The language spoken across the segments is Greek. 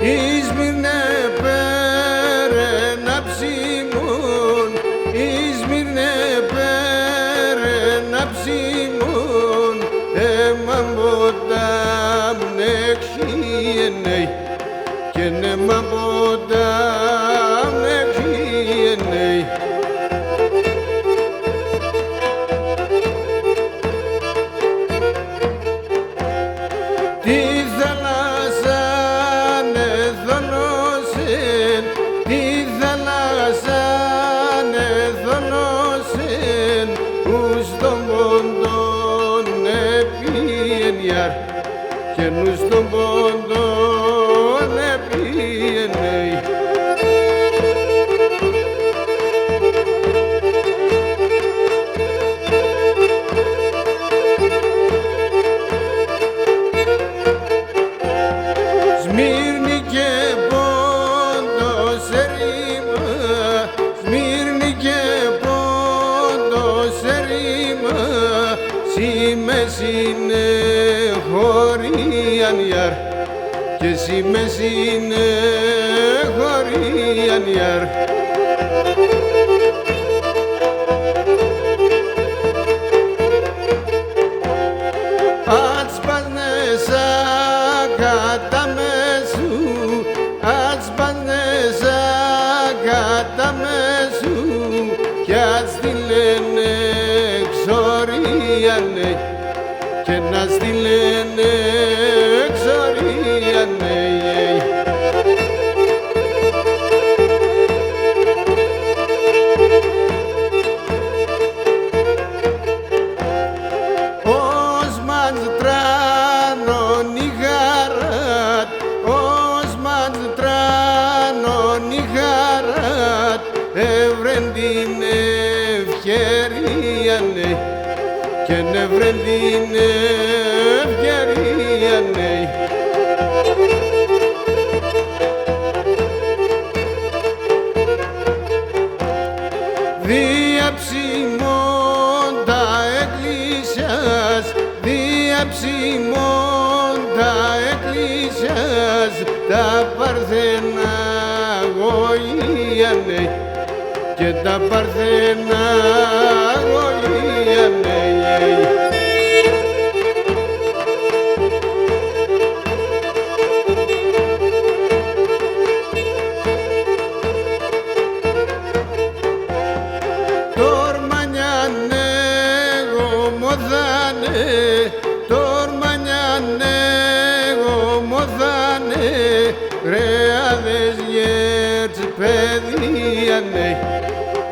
Ισμύρνε πέρε να ψημούν, Ισμύρνε πέρε να ψημούν, μαμποτάμ νεξιενέι και ναι μαμποτάμ νεξιενέι. Τη θάλασσα νεθολώσεν, τη θάλασσα νεθολώσεν, ους τον πόντον επίενιαρ και νους τον πόντον επίενεϊ. Σμύρνη και Πόντος ερήμα, Σμύρνη και Πόντος ερήμα, σήμες είναι χωρίαν ιαρ και σήμες είναι χωρίαν ιαρ. Ατσπανέσα κατά μέσου, ατσπανέσα κατά μέσου, κι ας τη λένε ξωρίανε και να στη λένε ξωρίανε. Εύρεν την ευκαιρίανε και νεύρεν την ευκαιρίανε. Διαψημόντα εκκλησιάς, διαψημόντα εκκλησιάς, τα παρθένα γοίανε και τα παρθένα γοίανε. Τορμανιάνε γομοδάνε, τορμανιάνε γομοδάνε, γρεάδες γέρτς παιδίανε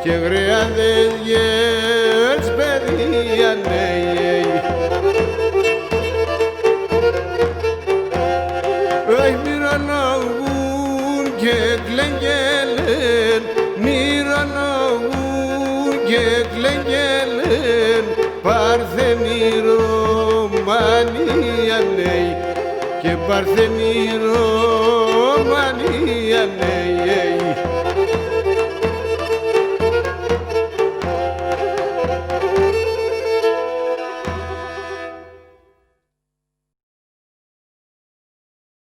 και γρεάδες γέρτς παιδίανε. Αι μυρολογούν και κλεγγέλεν, μυρολογούν και κλεγγέλεν, παρθενή Ρωμανίανε και παρθενή Ρωμανίανε.